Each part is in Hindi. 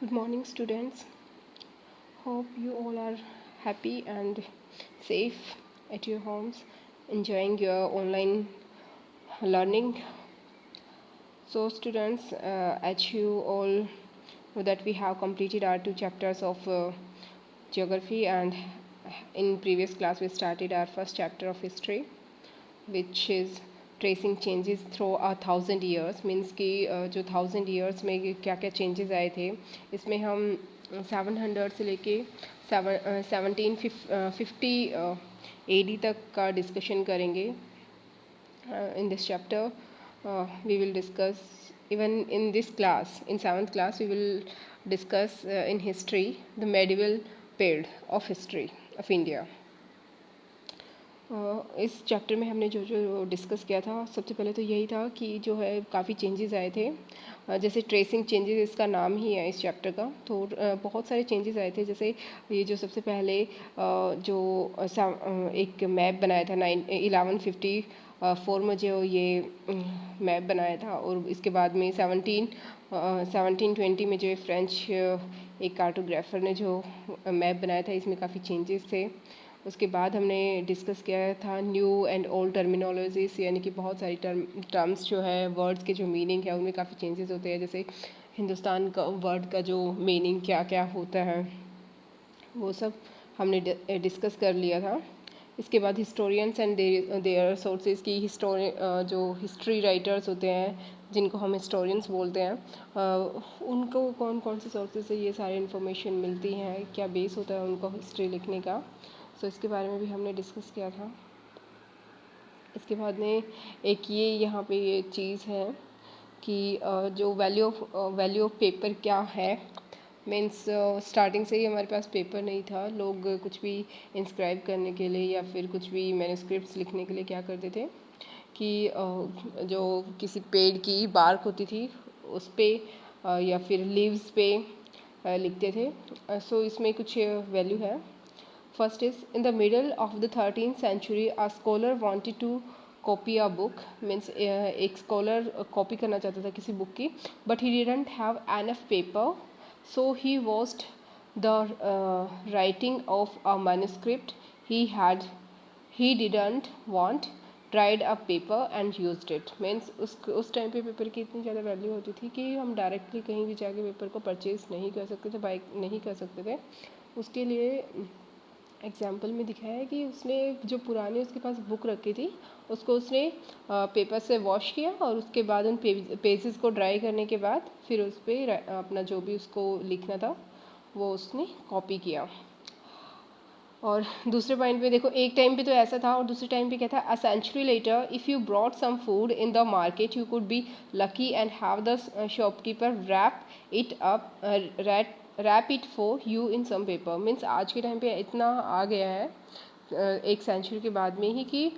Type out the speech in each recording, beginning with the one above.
Good morning, students. Hope you all are happy and safe at your homes, enjoying your online learning. So, students, as you all know that we have completed our 2 chapters of geography, and in previous class we started our first chapter of history, which is tracing changes through 1000 years means कि जो 1000 years में क्या क्या चेंजेस आए थे, इसमें हम 700 से लेके 1750 AD तक का डिस्कशन करेंगे. In this chapter we will discuss, even in this class, in 7th class we will discuss in history the medieval period of history of India. इस चैप्टर में हमने जो जो डिस्कस किया था, सबसे पहले तो यही था कि जो है काफ़ी चेंजेस आए थे. जैसे ट्रेसिंग चेंजेस इसका नाम ही है इस चैप्टर का, तो बहुत सारे चेंजेस आए थे. जैसे ये जो सबसे पहले जो एक मैप बनाया था 1154 में जो ये मैप बनाया था, और इसके बाद में 1720 में जो फ्रेंच एक कार्टोग्राफर ने जो मैप बनाया था, इसमें काफ़ी चेंजेस थे. उसके बाद हमने डिस्कस किया था न्यू एंड ओल्ड टर्मिनोलॉजीज, यानी कि बहुत सारी टर्म्स जो है, वर्ड्स के जो मीनिंग है उनमें काफ़ी चेंजेस होते हैं. जैसे हिंदुस्तान का वर्ड का जो मीनिंग क्या क्या होता है, वो सब हमने डिस्कस कर लिया था. इसके बाद हिस्टोरियंस एंड देयर सोर्सेज की जो हिस्ट्री राइटर्स होते हैं, जिनको हम हिस्टोरियंस बोलते हैं, उनको कौन कौन से सोर्सेज से ये सारी इन्फॉर्मेशन मिलती हैं, क्या बेस होता है उनको हिस्ट्री लिखने का. सो इसके बारे में भी हमने डिस्कस किया था. इसके बाद में एक ये यहाँ पे ये चीज़ है कि जो वैल्यू ऑफ पेपर क्या है. मीन्स स्टार्टिंग से ही हमारे पास पेपर नहीं था. लोग कुछ भी इंस्क्राइब करने के लिए या फिर कुछ भी मैन्युस्क्रिप्ट्स लिखने के लिए क्या करते थे कि जो किसी पेड़ की बार्क होती थी उस पर या फिर लीव्स पे लिखते थे. सो इसमें कुछ वैल्यू है. First is, in the middle of the 13th century, a scholar wanted to copy a book. Means एक scholar copy करना चाहता था किसी book की, but he didn't have enough paper, so he used the writing of a manuscript he didn't want, dried up paper and used it. Means उस टाइम पे पेपर की इतनी ज़्यादा वैल्यू होती थी कि हम डायरेक्टली कहीं भी जाके पेपर को परचेज नहीं कर सकते थे, बाय नहीं कर सकते थे. उसके लिए एग्जाम्पल में दिखाया है कि उसने जो पुराने उसके पास बुक रखी थी, उसको उसने पेपर से वॉश किया, और उसके बाद उन पेजेस को ड्राई करने के बाद फिर उस पर अपना जो भी उसको लिखना था वो उसने कॉपी किया. और दूसरे पॉइंट पे देखो, एक टाइम पे तो ऐसा था, और दूसरे टाइम पे क्या था, a century later if you brought some food in the market you could be lucky and have the shopkeeper wrap it for you in some paper. Means आज के टाइम पे इतना आ गया है एक सेंचुरी के बाद में ही कि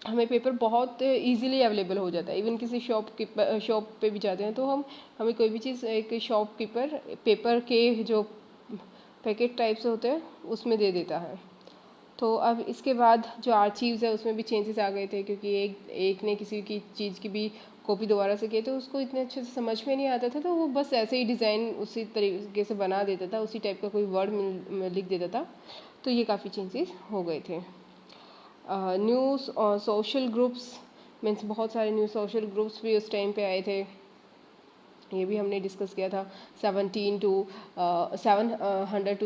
हमें पेपर बहुत इजीली अवेलेबल हो जाता है. इवन किसी शॉप पे भी जाते हैं तो हमें कोई भी चीज़ एक शॉपकीपर पेपर के जो पैकेट टाइप से होते हैं उसमें दे देता है. तो अब इसके बाद जो आर्चीव्स है उसमें भी चेंजेस आ गए थे, क्योंकि एक ने किसी की चीज़ की भी कॉपी दोबारा से की तो उसको इतने अच्छे से समझ में नहीं आता था, तो वो बस ऐसे ही डिज़ाइन उसी तरीके से बना देता था, उसी टाइप का कोई वर्ड लिख देता था. तो ये काफ़ी चेंजेस हो गए थे. न्यू सोशल ग्रुप्स, मीन्स बहुत सारे न्यू सोशल ग्रुप्स भी उस टाइम पे आए थे. ये भी हमने डिस्कस किया था. 700 to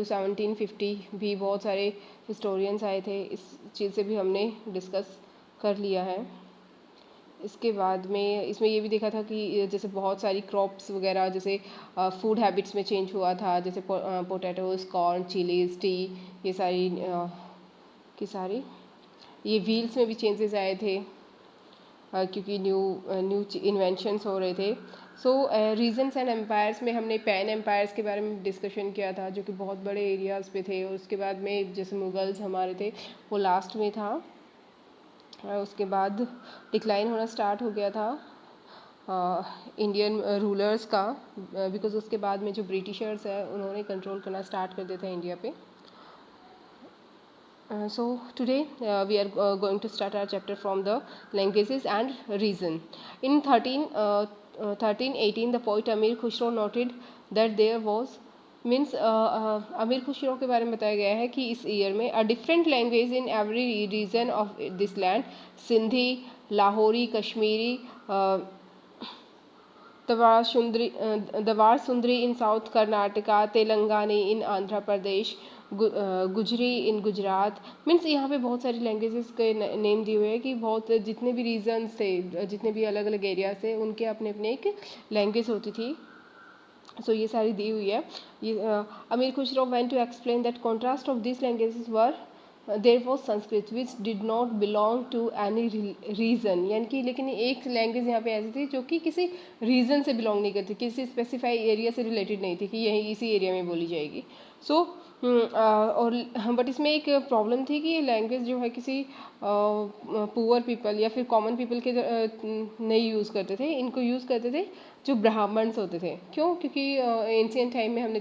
1750 भी बहुत सारे हिस्टोरियंस आए थे. इस चीज़ से भी हमने डिस्कस कर लिया है. इसके बाद में इसमें ये भी देखा था कि जैसे बहुत सारी क्रॉप्स वगैरह, जैसे फूड हैबिट्स में चेंज हुआ था, जैसे पोटैटोज़, कॉर्न, चिलीज़, टी, ये सारी ये व्हील्स में भी चेंजेस आए थे क्योंकि न्यू इन्वेंशंस हो रहे थे. सो रीजन्स एंड एम्पायर्स में हमने पैन एम्पायर्स के बारे में डिस्कशन किया था, जो कि बहुत बड़े एरियाज़ पे थे. और उसके बाद में जैसे मुगल्स हमारे थे वो लास्ट में था. उसके बाद डिक्लाइन होना स्टार्ट हो गया था इंडियन रूलर्स का, बिकॉज उसके बाद में जो ब्रिटिशर्स है उन्होंने कंट्रोल करना स्टार्ट कर दिया था इंडिया पे. So today we are going to start our chapter from the languages and reason. In 1318 the poet Amir Khusro noted that there was means Amir Khusro के बारे में बताया गया है कि इस ईयर में a different language in every region of this land, Sindhi, Lahori, Kashmiri, Dwar Sundari in south Karnataka, Telangani in Andhra Pradesh, Gujari in Gujarat. Means यहाँ पे बहुत सारी लैंग्वेजेस के नेम दिए हुए हैं कि बहुत जितने भी रीजन्स थे, जितने भी अलग अलग एरियाज थे, उनके अपने अपने एक लैंग्वेज होती थी। सो ये सारी दी हुई है। ये Amir Khusro went to explain that contrast of this languages where there was Sanskrit which did not belong to any region, यानी कि लेकिन एक लैंग्वेज यहाँ पे ऐसी थी जो कि किसी रीजन से बिलोंग नहीं करती, किसी स्पेसिफाई एरिया से रिलेटेड नहीं थी कि यही इसी एरिया में बोली जाएगी। सो और बट इसमें एक प्रॉब्लम थी कि ये लैंग्वेज जो है किसी पुअर पीपल या फिर कॉमन पीपल के नहीं यूज़ करते थे, इनको यूज़ करते थे जो ब्राह्मण्स होते थे। क्यों? क्योंकि एंशियंट टाइम में हमने